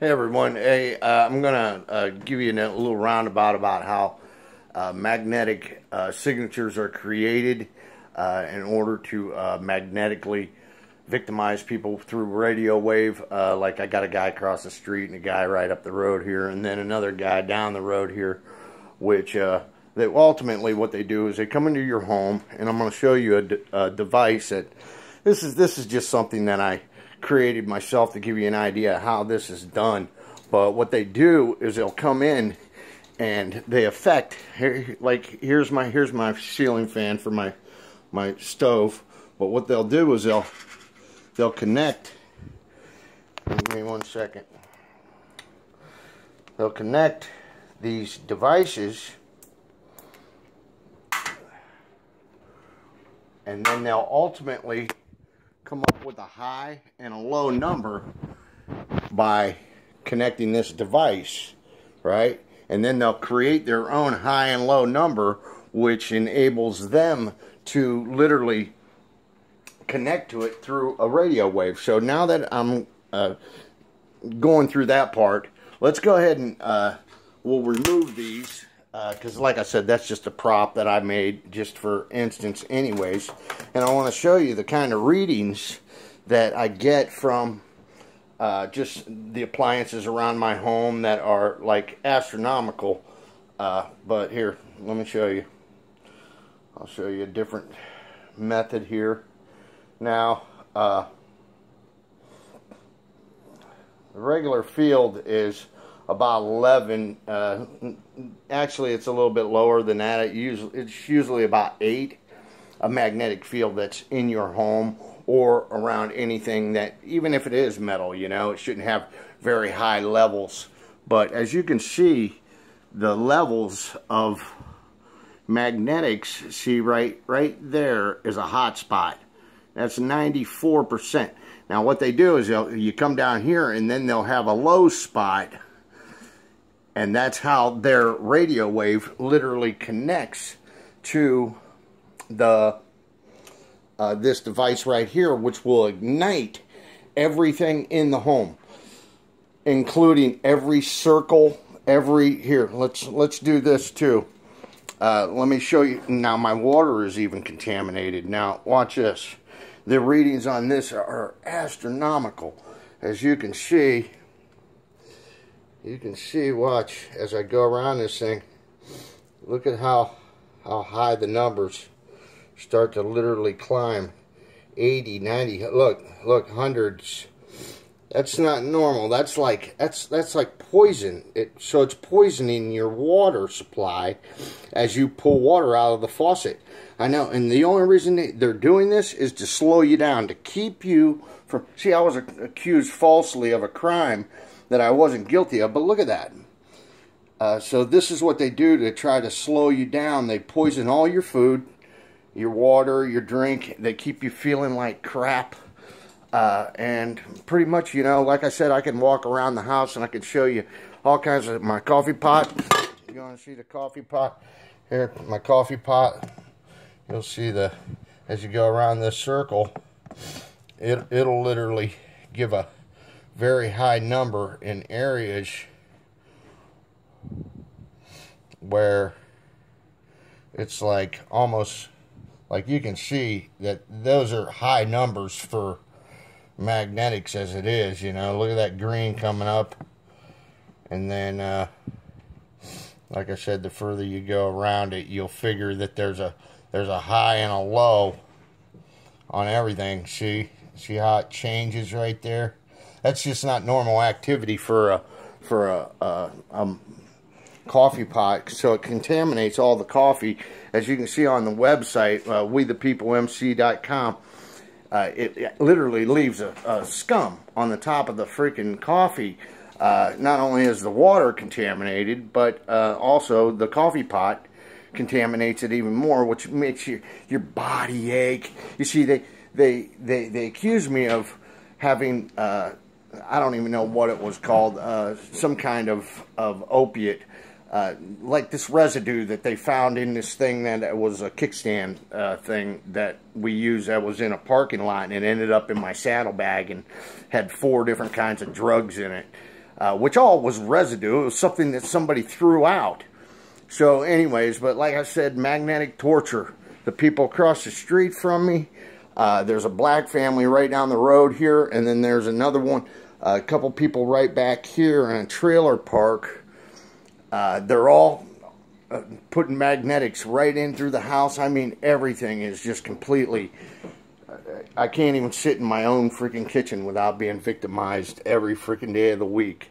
Hey everyone, hey, I'm going to give you a little roundabout about how magnetic signatures are created in order to magnetically victimize people through radio wave. Like I got a guy across the street and a guy right up the road here, and then another guy down the road here, which they ultimately what they do is they come into your home, and I'm going to show you a device that this is just something that I created myself to give you an idea of how this is done. But what they do is they'll come in and they affect, like here's my ceiling fan for my stove. But what they'll do is they'll connect. Give me one second. They'll connect these devices, and then they'll ultimately come up with a high and a low number by connecting this device, right? And then they'll create their own high and low number, which enables them to literally connect to it through a radio wave. So now that I'm going through that part, let's go ahead and we'll remove these because like I said, that's just a prop that I made just for instance anyways. And I want to show you the kind of readings that I get from just the appliances around my home that are like astronomical. But here, let me show you. I'll show you a different method here. Now, the regular field is about 11. Actually, it's a little bit lower than that. It's usually about 8. A magnetic field that's in your home or around anything that, even if it is metal, you know, it shouldn't have very high levels. But as you can see, the levels of magnetics, see right there is a hot spot. That's 94%. Now what they do is you come down here and then they'll have a low spot, and that's how their radio wave literally connects to the this device right here, which will ignite everything in the home, including every circle, here. Let's do this too. Let me show you. Now my water is even contaminated. Now watch this. The readings on this are astronomical, as you can see. Watch as I go around this thing. Look at how high the numbers start to literally climb. 80, 90, look, hundreds. That's not normal. That's like poison. So it's poisoning your water supply as you pull water out of the faucet. I know, and the only reason they're doing this is to slow you down, to keep you from... See, I was accused falsely of a crime that I wasn't guilty of, but look at that. So this is what they do to try to slow you down. They poison all your food, your water, your drink. They keep you feeling like crap. And pretty much, you know, like I said, I can walk around the house and I can show you all kinds of my coffee pot. You want to see the coffee pot? Here, my coffee pot. You'll see as you go around this circle, it'll literally give a very high number in areas where it's like almost like you can see that those are high numbers for magnetics as it is, you know. Look at that green coming up, and then like I said, the further you go around it, you'll figure that there's a high and a low on everything. See how it changes right there? That's just not normal activity for a coffee pot. So it contaminates all the coffee. As you can see on the website, WeThePeopleMC.com, it literally leaves a scum on the top of the freaking coffee. Not only is the water contaminated, but also the coffee pot contaminates it even more, which makes your body ache. You see, they accuse me of having I don't even know what it was called, some kind of opiate, like this residue that they found in this thing that was a kickstand thing that we used that was in a parking lot, and it ended up in my saddlebag and had 4 different kinds of drugs in it. which all was residue. It was something that somebody threw out. So anyways, but like I said, magnetic torture. The people across the street from me, there's a black family right down the road here, and then there's another one, a couple people right back here in a trailer park. They're all putting magnetics right in through the house. I mean, everything is just completely... I can't even sit in my own freaking kitchen without being victimized every freaking day of the week.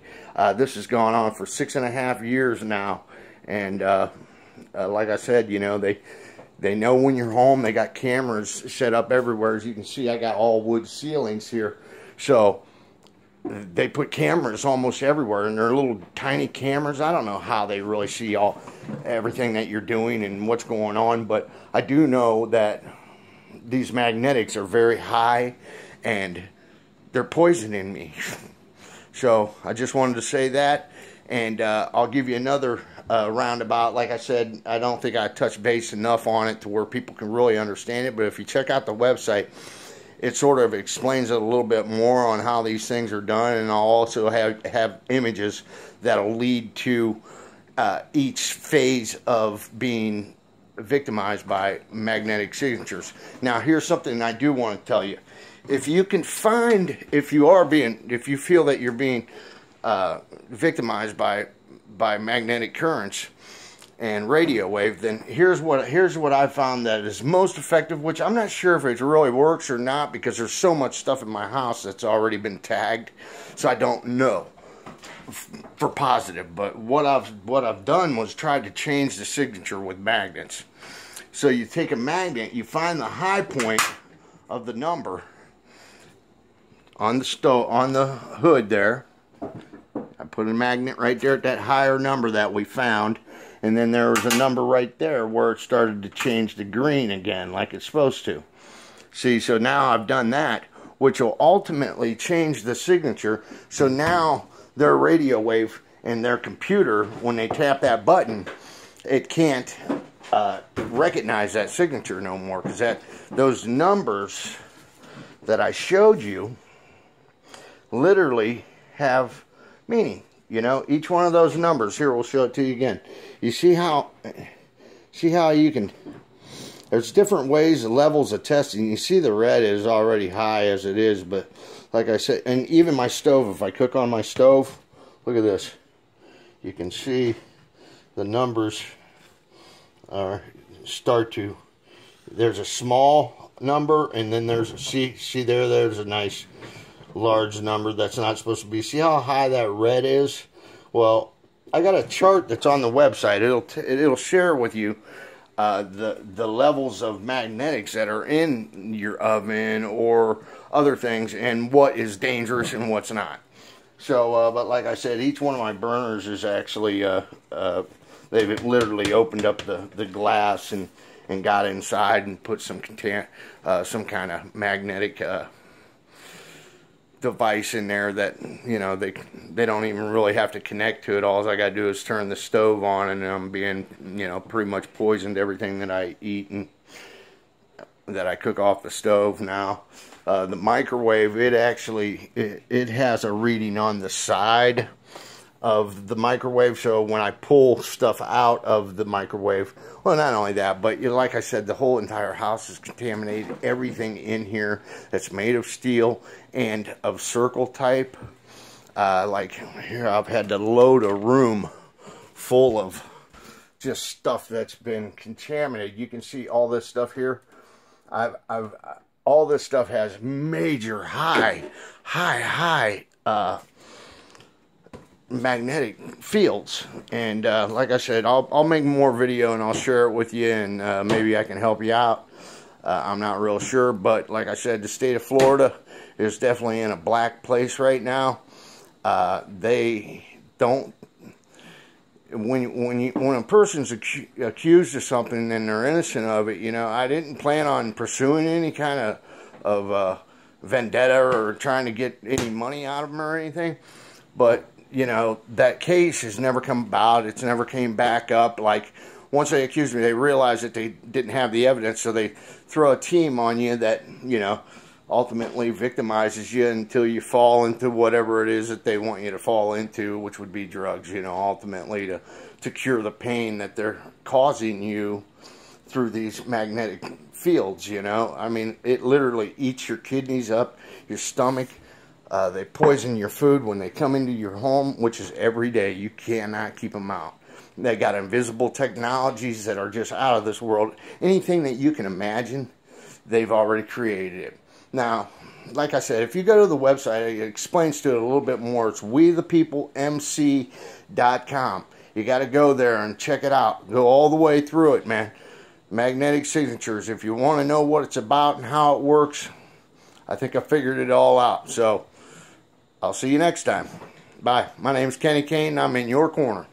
This has gone on for 6.5 years now. And like I said, you know, they know when you're home. They got cameras set up everywhere. As you can see, I got all wood ceilings here. So they put cameras almost everywhere, and they're little tiny cameras. I don't know how they really see everything that you're doing and what's going on, but I do know that these magnetics are very high, and they're poisoning me. So I just wanted to say that, and I'll give you another roundabout. Like I said, I don't think I touched base enough on it to where people can really understand it, but if you check out the website, it sort of explains it a little bit more on how these things are done, and I'll also have images that'll lead to each phase of being victimized by magnetic signatures. Now, here's something I do want to tell you. If you can find, if you feel that you're being victimized by magnetic currents and radio wave, then here's what I found that is most effective, which I'm not sure if it really works or not, because there's so much stuff in my house that's already been tagged, so I don't know for positive. But what I've done was tried to change the signature with magnets. So you take a magnet, you find the high point of the number on the stove, on the hood there. I put a magnet right there at that higher number that we found, and then there was a number right there where it started to change to green again, like it's supposed to. See, so now I've done that, which will ultimately change the signature. So now their radio wave and their computer, when they tap that button, it can't recognize that signature no more, because those numbers that I showed you literally have meaning. You know, each one of those numbers here, we'll show it to you again. You see how you can, there's different ways, levels of testing. You see the red is already high as it is, but like I said, and even my stove, if I cook on my stove, look at this. You can see the numbers start to, there's a small number, and then there's, see there's a nice large number that's not supposed to be. See how high that red is? Well, I got a chart that's on the website. It'll share with you the levels of magnetics that are in your oven or other things, and what is dangerous and what's not. So, but like I said, each one of my burners is actually they've literally opened up the glass and got inside and put some kind of magnetic device in there that, you know, they don't even really have to connect to it. All I gotta do is turn the stove on, and I'm being, you know, pretty much poisoned everything that I eat and that I cook off the stove now. The microwave, it has a reading on the side of the microwave, so when I pull stuff out of the microwave, well, not only that, but, you know, like I said, the whole entire house is contaminated. Everything in here that's made of steel and of circle type, like here I've had to load a room full of just stuff that's been contaminated. You can see all this stuff here. All this stuff has major high magnetic fields, and like I said, I'll make more video and I'll share it with you, and maybe I can help you out. I'm not real sure, but like I said, the state of Florida is definitely in a black place right now. They don't, when a person's accused of something and they're innocent of it, you know, I didn't plan on pursuing any kind of vendetta or trying to get any money out of them or anything, but you know, that case has never come about. It's never came back up. Like, once they accused me, they realized that they didn't have the evidence, so they throw a team on you that, you know, ultimately victimizes you until you fall into whatever it is that they want you to fall into, which would be drugs, you know, ultimately to cure the pain that they're causing you through these magnetic fields, you know. I mean, it literally eats your kidneys up, your stomach. They poison your food when they come into your home, which is every day. You cannot keep them out. They got invisible technologies that are just out of this world. Anything that you can imagine, they've already created it. Now, like I said, if you go to the website, it explains to it a little bit more. It's WeThePeopleMC.com. You got to go there and check it out. Go all the way through it, man. Magnetic signatures. If you want to know what it's about and how it works, I think I figured it all out. So, I'll see you next time. Bye. My name's Kenny Kane. I'm in your corner.